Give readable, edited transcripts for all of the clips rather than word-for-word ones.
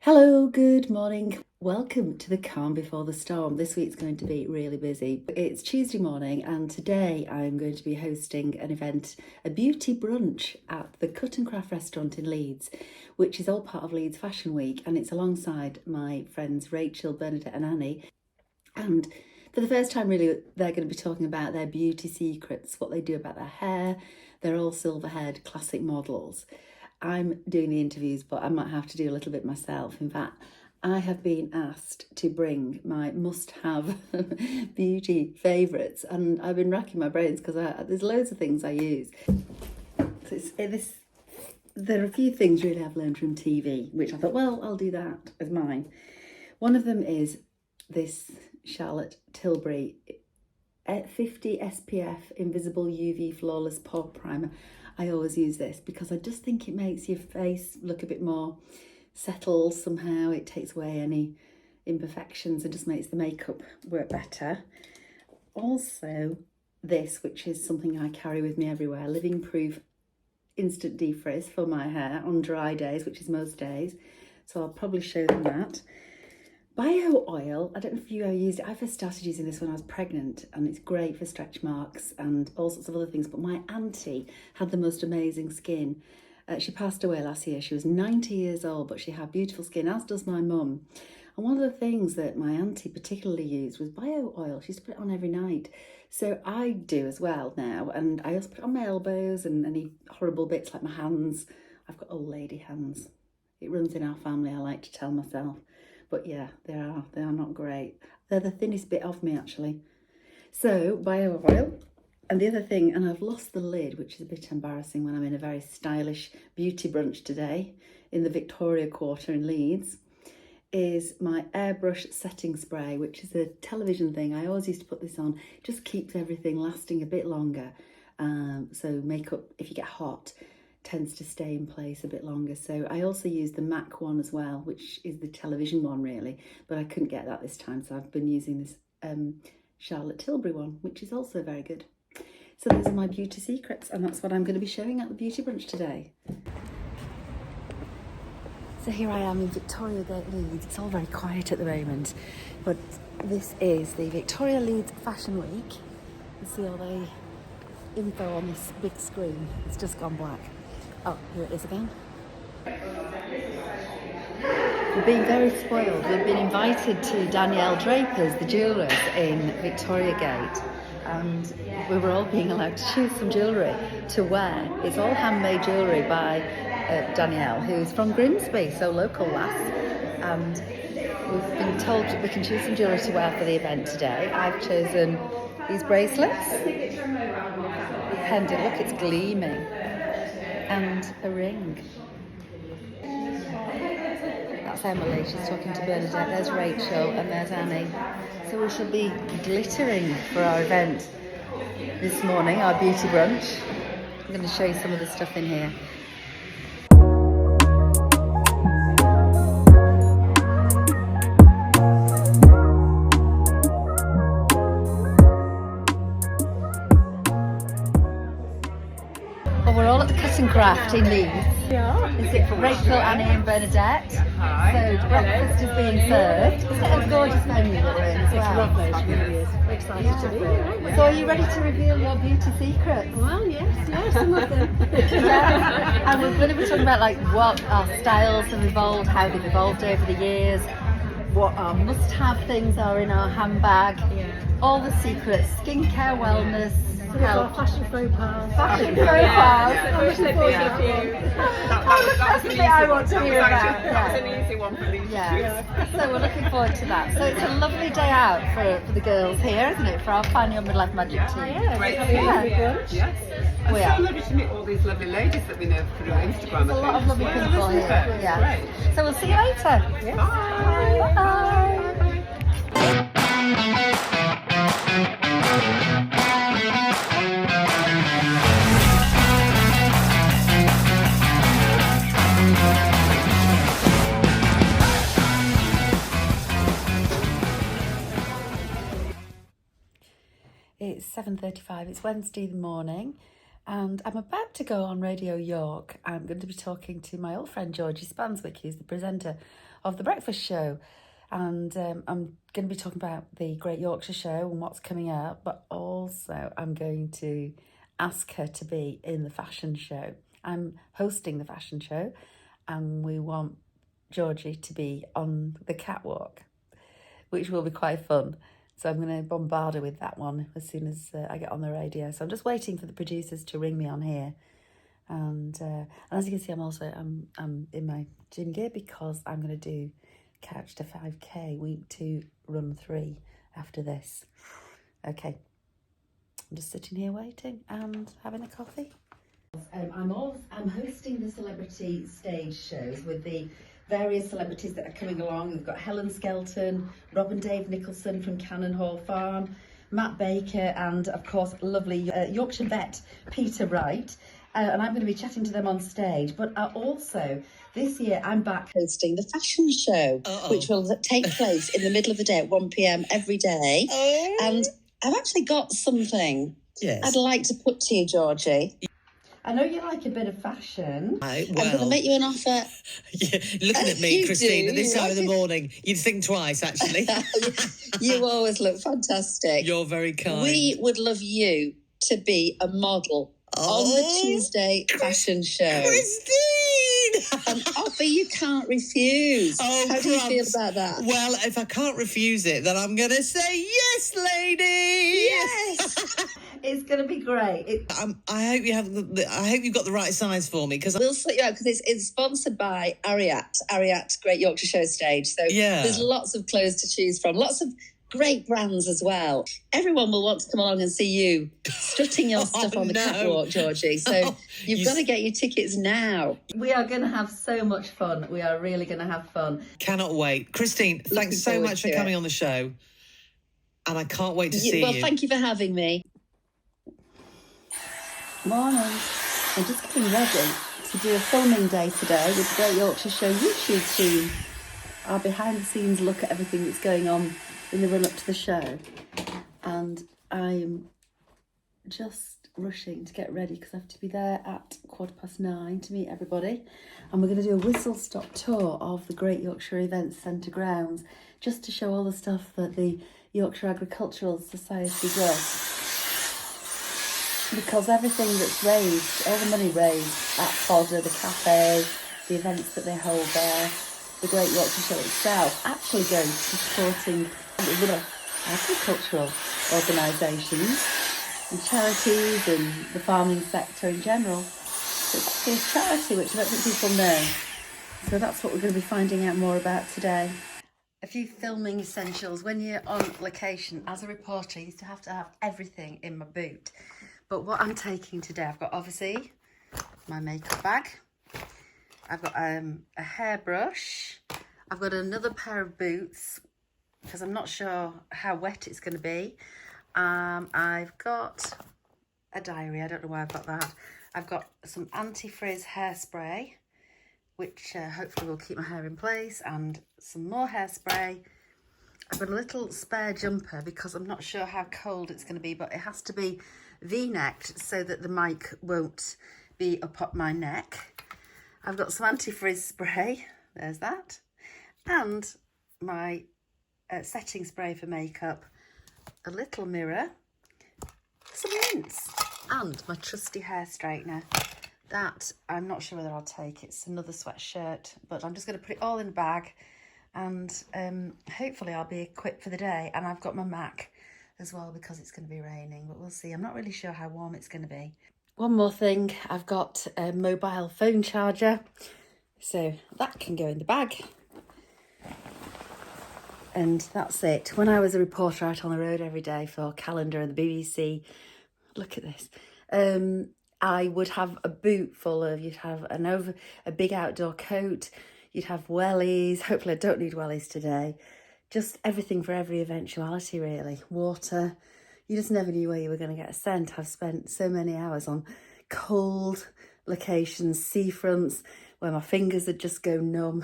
Hello, good morning. Welcome to the calm before the storm. This week's going to be really busy. It's Tuesday morning and today I'm going to be hosting an event, a beauty brunch at the Cut and Craft restaurant in Leeds, which is all part of Leeds Fashion Week, and it's alongside my friends Rachel, Bernadette and Annie. And for the first time really, they're going to be talking about their beauty secrets, what they do about their hair. They're all silver-haired classic models. I'm doing the interviews, but I might have to do a little bit myself. In fact, I have been asked to bring my must-have beauty favourites, and I've been racking my brains because there's loads of things I use. There are a few things really I've learned from TV, which I thought, well, I'll do that as mine. One of them is this Charlotte Tilbury 50 SPF Invisible UV Flawless Pore Primer. I always use this because I just think it makes your face look a bit more settled somehow. It takes away any imperfections and just makes the makeup work better. Also, this, which is something I carry with me everywhere, Living Proof Instant Defrizz for my hair on dry days, which is most days. So I'll probably show them that. Bio oil, I don't know if you ever used it. I first started using this when I was pregnant and it's great for stretch marks and all sorts of other things. But my auntie had the most amazing skin. She passed away last year. She was 90 years old, but she had beautiful skin, as does my mum. And one of the things that my auntie particularly used was bio oil. She used to put it on every night. So I do as well now. And I also put it on my elbows and any horrible bits like my hands. I've got old lady hands. It runs in our family, I like to tell myself. But yeah, they are not great. They're the thinnest bit of me actually. So bio oil. And the other thing, and I've lost the lid, which is a bit embarrassing when I'm in a very stylish beauty brunch today in the Victoria Quarter in Leeds, is my airbrush setting spray, which is a television thing. I always used to put this on. It just keeps everything lasting a bit longer. So makeup, if you get hot, tends to stay in place a bit longer. So I also use the MAC one as well, which is the television one really, but I couldn't get that this time, so I've been using this Charlotte Tilbury one, which is also very good. So those are my beauty secrets, and that's what I'm going to be showing at the beauty brunch today. So here I am in Victoria Gate, Leeds. It's all very quiet at the moment, but this is the Victoria Leeds Fashion Week. You see all the info on this big screen. It's just gone black. Oh, here it is again. We're being very spoiled. We've been invited to Daniella Draper's, the jewellers in Victoria Gate, and we were all being allowed to choose some jewellery to wear. It's all handmade jewellery by Danielle, who's from Grimsby, so local lass, and we've been told we can choose some jewellery to wear for the event today. I've chosen these bracelets, pendant, look, it's gleaming, and a ring. That's Emily, she's talking to Bernadette. There's Rachel and there's Annie. So we shall be glittering for our event this morning, our beauty brunch. I'm going to show you some of the stuff in here. We're all at the Cut and Craft in Leeds. Yeah. Is it for Rachel, Annie and Bernadette? Hi. So breakfast is being served. Isn't it a gorgeous venue that we're in as well? It's lovely, it really is. We're excited to be here. So are you ready to reveal your beauty secrets? Well, yes, some of them. Yeah. And we're going to be talking about like what our styles have evolved, how they've evolved over the years, what our must-have things are in our handbag, all the secrets, skincare, wellness, Our fashion faux pas. Fashion faux pas. I wish they'd been a few. That's the bit I want to hear about. That was an easy one for these. Yeah. So we're looking forward to that. So it's a lovely day out for the girls here, isn't it? For our Find Your Midlife Magic team. Yeah, Great it's team. brunch. Yes. And We so are. lovely to meet all these lovely ladies that we know through Instagram. There's a lot of lovely people isn't here. there? It's Yeah. great. So we'll see you later. Yes. Bye. Bye. It's 7:35, it's Wednesday morning, and I'm about to go on Radio York. I'm going to be talking to my old friend Georgie Spanswick, who's the presenter of the breakfast show. And I'm going to be talking about the Great Yorkshire show and what's coming up, but also I'm going to ask her to be in the fashion show. I'm hosting the fashion show and we want Georgie to be on the catwalk, which will be quite fun. So I'm going to bombard her with that one as soon as I get on the radio. So I'm just waiting for the producers to ring me on here. And as you can see, I'm in my gym gear because I'm going to do Couch to 5K week 2 run 3 after this. Okay, I'm just sitting here waiting and having a coffee. I'm hosting the celebrity stage shows with the various celebrities that are coming along. We've got Helen Skelton, Rob and Dave Nicholson from Cannon Hall Farm, Matt Baker, and of course lovely Yorkshire vet Peter Wright. And I'm going to be chatting to them on stage. But also, this year, I'm back hosting the fashion show, which will take place in the middle of the day at 1 p.m. every day. And I've actually got something I'd like to put to you, Georgie. I know you like a bit of fashion. I'm going to make you an offer. Yeah, looking at me, Christine, at this time of the morning, you'd think twice, actually. You always look fantastic. You're very kind. We would love you to be a model on the Tuesday fashion show. Christine! An offer you can't refuse. How do you feel about that? Well, if I can't refuse it, then I'm going to say yes, lady. Yes. It's going to be great. I hope you have. I hope you've got the right size for me because we'll sort you out because it's sponsored by Ariat Great Yorkshire Show Stage. So there's lots of clothes to choose from. Lots of great brands as well. Everyone will want to come along and see you strutting your stuff on the catwalk, Georgie. So you've got to get your tickets now. We are going to have so much fun. We are really going to have fun. Cannot wait. Christine, thanks so much for coming on the show. And I can't wait to see you. Well, thank you for having me. Morning. I'm just getting ready to do a filming day today with the Great Yorkshire Show YouTube team. Our behind the scenes look at everything that's going on in the run up to the show, and I'm just rushing to get ready because I have to be there at 9:15 to meet everybody, and we're going to do a whistle stop tour of the Great Yorkshire Events Centre grounds just to show all the stuff that the Yorkshire Agricultural Society does, because everything that's raised, all the money raised at Fodder, the cafe, the events that they hold there, the Great Yorkshire Show itself, actually goes to supporting agricultural organisations and charities and the farming sector in general. It's a charity which I don't think people know. So that's what we're going to be finding out more about today. A few filming essentials. When you're on location as a reporter, you used to have everything in my boot. But what I'm taking today, I've got obviously my makeup bag. I've got a hairbrush. I've got another pair of boots because I'm not sure how wet it's going to be. I've got a diary. I don't know why I've got that. I've got some anti-frizz hairspray, which hopefully will keep my hair in place, and some more hairspray. I've got a little spare jumper because I'm not sure how cold it's going to be, but it has to be V-necked so that the mic won't be up my neck. I've got some anti-frizz spray, there's that, and my setting spray for makeup, a little mirror, some mints, and my trusty hair straightener. That I'm not sure whether I'll take. It's another sweatshirt, but I'm just going to put it all in a bag, and hopefully I'll be equipped for the day. And I've got my Mac as well because it's going to be raining, but we'll see. I'm not really sure how warm it's going to be. One more thing, I've got a mobile phone charger, so that can go in the bag. And that's it. When I was a reporter out on the road every day for Calendar and the BBC, look at this, I would have a boot full of, you'd have a big outdoor coat, you'd have wellies. Hopefully I don't need wellies today. Just everything for every eventuality, really. Water. You just never knew where you were going to get a scent. I've spent so many hours on cold locations, seafronts, where my fingers would just go numb.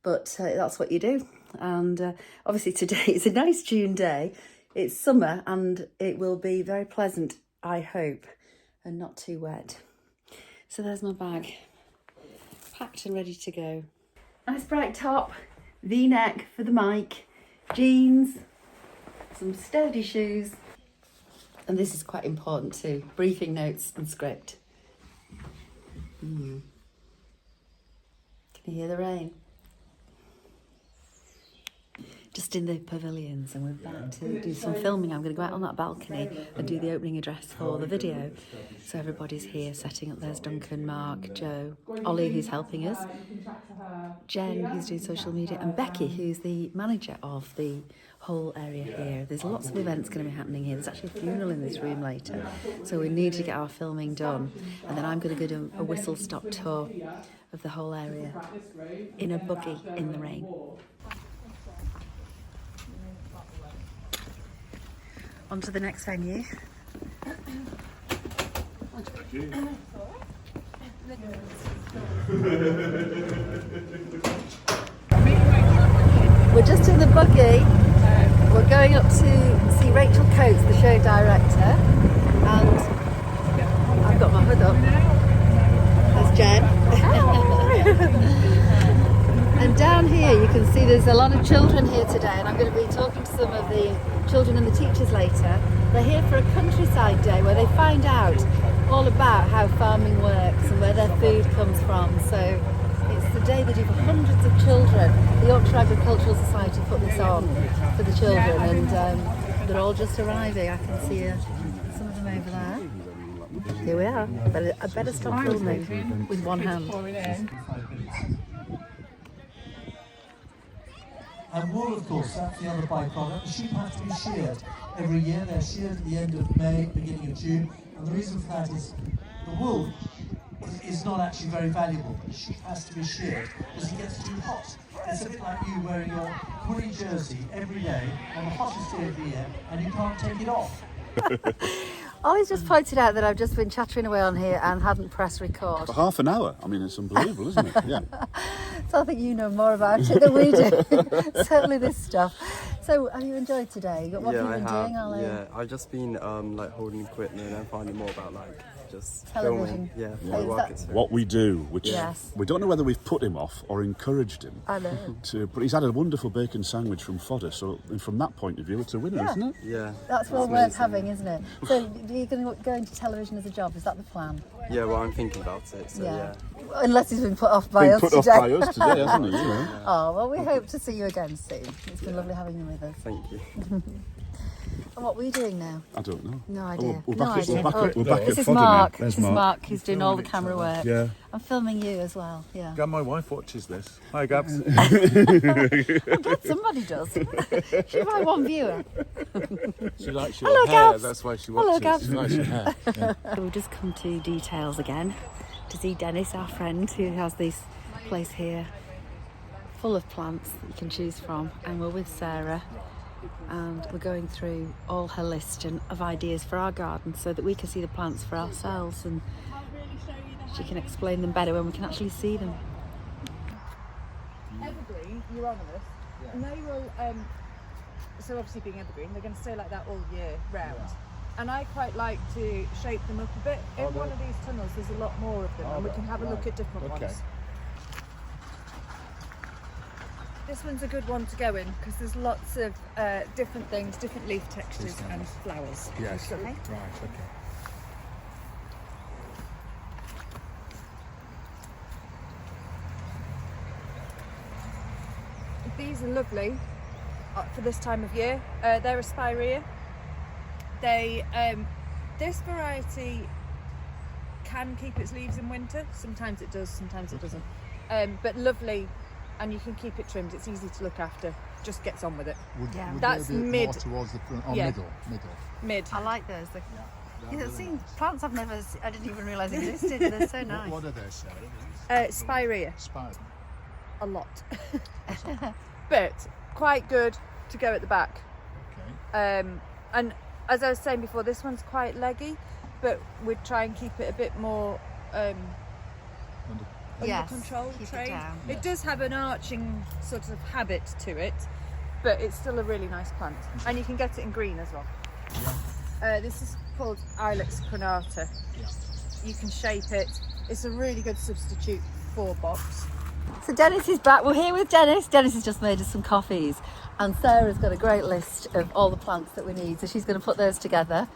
But that's what you do. And obviously today it's a nice June day. It's summer and it will be very pleasant, I hope, and not too wet. So there's my bag, packed and ready to go. Nice bright top. V-neck for the mic, jeans, some sturdy shoes. And this is quite important too, briefing notes and script. Can you hear the rain? Just in the pavilions, and we're about to do some filming. I'm going to go out on that balcony and do the opening address for the video. So everybody's here setting up. There's Duncan, Mark, Joe, Ollie, who's helping us, Jen, who's doing social media, and Becky, who's the manager of the whole area here. There's lots of events going to be happening here. There's actually a funeral in this room later, so we need to get our filming done, and then I'm going to go do a whistle-stop tour of the whole area in a buggy in the rain. On to the next venue. We're just in the buggy. We're going up to see Rachel Coates, the show director, and I've got my hood up. There's Jen. And down here you can see there's a lot of children here today, and I'm going to be talking to some of the children and the teachers later. They're here for a countryside day where they find out all about how farming works and where their food comes from. So it's the day they do for hundreds of children. The Yorkshire Agricultural Society put this on for the children, and they're all just arriving. I can see some of them over there. Here we are. I better stop filming with one hand. And wool, of course, that's the other byproduct. The sheep have to be sheared every year. They're sheared at the end of May, beginning of June. And the reason for that is the wool is not actually very valuable. The sheep has to be sheared because it gets too hot. It's a bit like you wearing your woolly jersey every day on the hottest day of the year, and you can't take it off. Ollie's just pointed out that I've just been chattering away on here and hadn't pressed record. For half an hour. I mean, it's unbelievable, isn't it? Yeah. So I think you know more about it than we do. Certainly this stuff. So have you enjoyed today? What have you been doing, Ollie? Yeah, I've just been like holding equipment and finding more about like just Television. filming. Yeah, work experience. What we do, which Yes. we don't know whether we've put him off or encouraged him I know. to, but he's had a wonderful bacon sandwich from fodder, so from that point of view, it's a winner, Yeah. isn't it? Yeah. That's well worth amazing. having, isn't it? So you're going to go into television as a job, is that the plan? Yeah, well, I'm thinking about it. So yeah. Unless he's been put off by Been us put today. off by us today, hasn't he? You know? Oh, well, we hope to see you again soon. It's been lovely having you with us. Thank you. And what were you doing now? I don't know. No idea. We're No back, idea. we're back This at is fodder Mark. now. There's This is Mark who's doing all the camera work. Yeah. I'm filming you as well. Yeah. Glad my wife watches this. Hi, Gabs. I'm glad somebody does. She's my one viewer. She likes your Hello, hair, Gabs. that's why she Hello, watches. Gabs. She likes your hair. Yeah. We've just come to details again to see Dennis, our friend, who has this place here full of plants that you can choose from, and we're with Sarah and we're going through all her list of ideas for our garden so that we can see the plants for ourselves and she can explain them better when we can actually see them. Evergreen, euonymus, and they will, so obviously being evergreen, they're going to stay like that all year round. And I quite like to shape them up a bit. In one of these tunnels there's a lot more of them, and we can have a look at different ones. This one's a good one to go in because there's lots of different things, different leaf textures and flowers. Yes. Okay. Right, okay. These are lovely for this time of year. They're a spirea. They, this variety can keep its leaves in winter. Sometimes it does, sometimes it doesn't. But lovely, and you can keep it trimmed. It's easy to look after. Just gets on with it. Yeah. That's mid. More towards the front, or Yeah. middle. Mid. I like those. You've seen plants I didn't even realise existed. They're so nice. What are they, Sarah? Spirea. Spider. A lot. But quite good to go at the back. Okay. And as I was saying before, this one's quite leggy, but we'd try and keep it a bit more under control. keep it Trained. down. It does have an arching sort of habit to it, but it's still a really nice plant, and you can get it in green as well. This is called Ilex crenata. You can shape it. It's a really good substitute for box. So Dennis is back. We're here with Dennis. Dennis has just made us some coffees, and Sarah's got a great list of all the plants that we need. So she's going to put those together.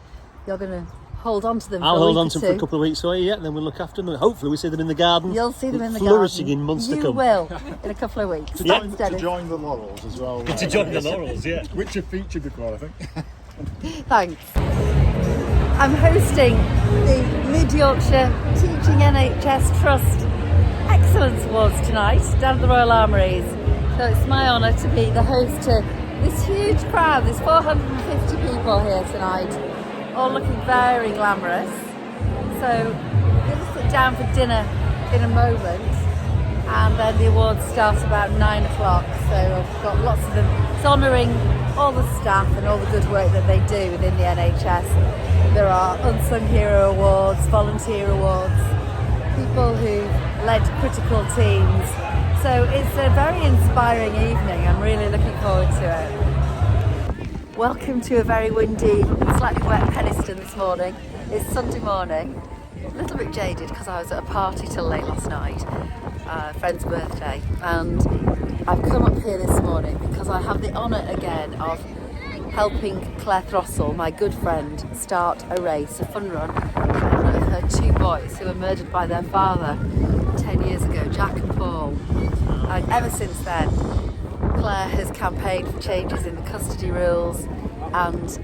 You're going to hold on to them. I'll for a hold week on or to them for two. a couple of weeks away, yeah, and then we'll look after them. Hopefully we see them in the garden. You'll see them in the flourishing garden. in months to You come. will in a couple of weeks. To Thanks, join, to Dennis. join the laurels as well. To join the laurels, yeah. Which have featured before, I think. Thanks. I'm hosting the Mid-Yorkshire Teaching NHS Trust Excellence Awards tonight down at the Royal Armouries. So it's my honour to be the host to this huge crowd. There's 450 people here tonight, all looking very glamorous. So we're going to sit down for dinner in a moment, and then the awards start about 9 o'clock. So I've got lots of them. It's honouring all the staff and all the good work that they do within the NHS. There are Unsung Hero Awards, Volunteer Awards, people who've led critical teams. So it's a very inspiring evening. I'm really looking forward to it. Welcome to a very windy, slightly wet Penistone this morning. It's Sunday morning. A little bit jaded because I was at a party till late last night, a friend's birthday, and I've come up here this morning because I have the honour again of helping Claire Throssell, my good friend, start a race, a fun run, in honour of her two boys who were murdered by their father 10 years ago, Jack and Paul. And ever since then, Claire has campaigned for changes in the custody rules and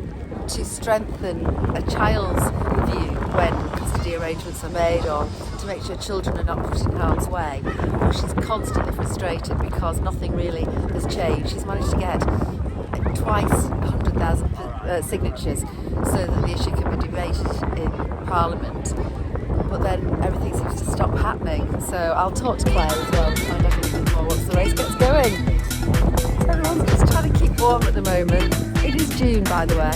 to strengthen a child's view when custody arrangements are made, or to make sure children are not put in harm's way. But she's constantly frustrated because nothing really has changed. She's managed to get twice 100,000 signatures so that the issue can be debated in Parliament. But then everything seems to stop happening. So I'll talk to Claire as well to find out a little bit more once the race gets going. So everyone's just trying to keep warm at the moment. It is June, by the way.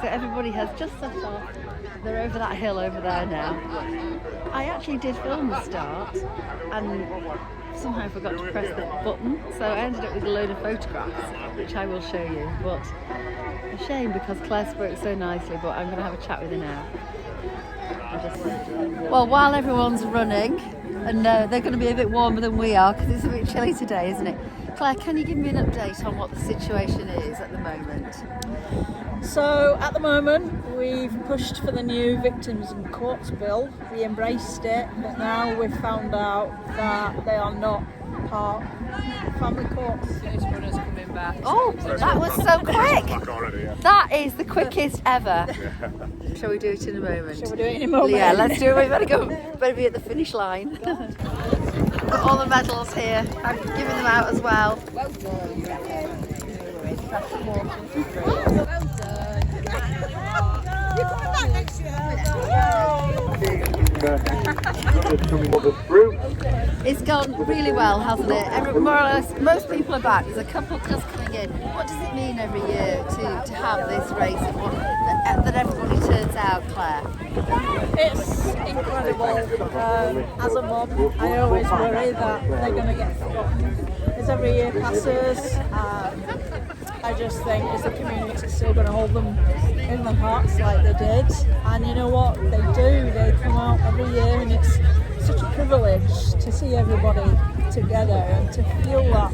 So everybody has just set off. They're over that hill over there now. I actually did film the start and somehow forgot to press the button, so I ended up with a load of photographs, which I will show you. But a shame because Claire spoke so nicely, but I'm going to have a chat with her now. Well, while everyone's running, and they're going to be a bit warmer than we are because it's a bit chilly today, isn't it? Claire, can you give me an update on what the situation is at the moment? So at the moment we've pushed for the new Victims in Courts bill. We embraced it, but now we've found out that they are not part of family courts. Coming back. Oh, that was so quick! That is the quickest ever. Shall we do it in a moment? Shall we do it in a moment? Yeah, let's do it. We better be at the finish line. Got all the medals here. I'm giving them out as well. Well done. It's gone really well, hasn't it? More or less, most people are back. There's a couple just coming in. What does it mean every year to have this race and that everybody turns out, Claire? It's incredible. As a mum, I always worry that they're going to get forgotten as every year passes. I just think as a community still going to hold them in their hearts like they did. And you know what? They do. They come out every year, and it's such a privilege to see everybody together and to feel that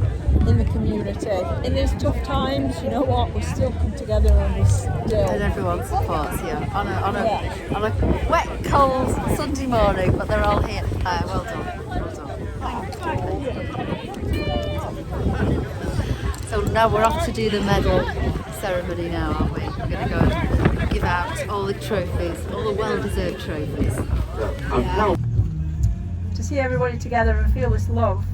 in the community. In these tough times, you know what? We still come together and we still... And everyone supports you on a wet, cold Sunday morning, but they're all here. Well done. Well done. So now we're off to do the medal ceremony now, aren't we? We're going to go and give out all the trophies, all the well-deserved trophies. Yeah. To see everybody together and feel this love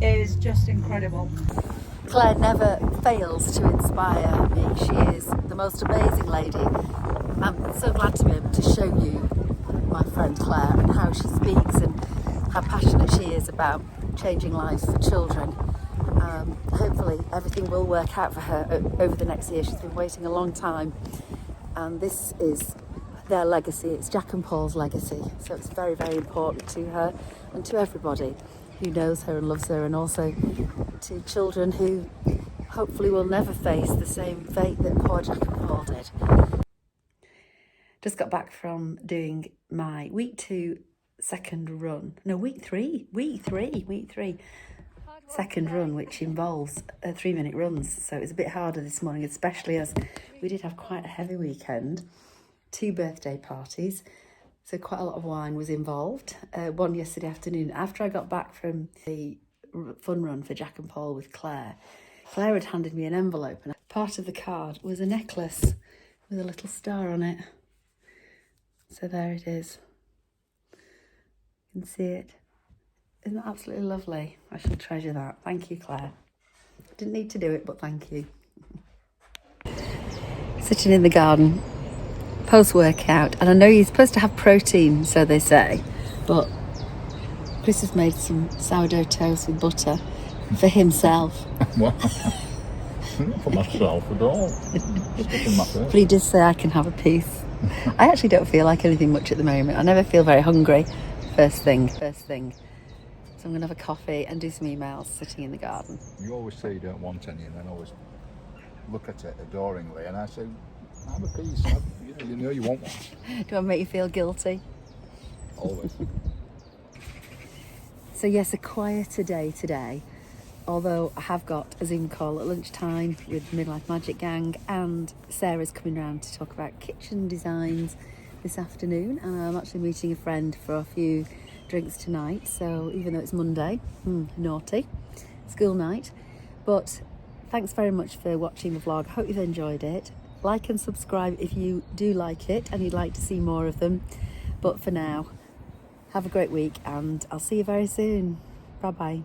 is just incredible. Claire never fails to inspire me. She is the most amazing lady. I'm so glad to be able to show you my friend Claire and how she speaks and how passionate she is about changing lives for children. Hopefully everything will work out for her over the next year. She's been waiting a long time, and this is their legacy. It's Jack and Paul's legacy, so it's very, very important to her and to everybody. who knows her and loves her, and also to children who hopefully will never face the same fate that poor Jack and Paul did. Just got back from doing my week 2 second run. No, week three second run, which involves 3-minute runs. So it was a bit harder this morning, especially as we did have quite a heavy weekend. 2 birthday parties, so quite a lot of wine was involved. One yesterday afternoon after I got back from the fun run for Jack and Paul with Claire. Claire had handed me an envelope, and part of the card was a necklace with a little star on it. So there it is. You can see it. Isn't that absolutely lovely? I shall treasure that. Thank you, Claire. Didn't need to do it, but thank you. Sitting in the garden, post-workout, and I know you're supposed to have protein, so they say, but Chris has made some sourdough toast with butter for himself. Well, not for myself at all. But he did say I can have a piece. I actually don't feel like anything much at the moment. I never feel very hungry first thing. So I'm going to have a coffee and do some emails sitting in the garden. You always say you don't want any and then always look at it adoringly, and I say, have a piece. You know you want one. Do I make you feel guilty? Always. So yes, a quieter day today, although I have got a Zoom call at lunchtime with Midlife Magic Gang, and Sarah's coming round to talk about kitchen designs this afternoon, and I'm actually meeting a friend for a few drinks tonight, so even though it's Monday, naughty, school night. But thanks very much for watching the vlog. Hope you've enjoyed it. Like and subscribe if you do like it and you'd like to see more of them. But for now, have a great week, and I'll see you very soon. Bye bye.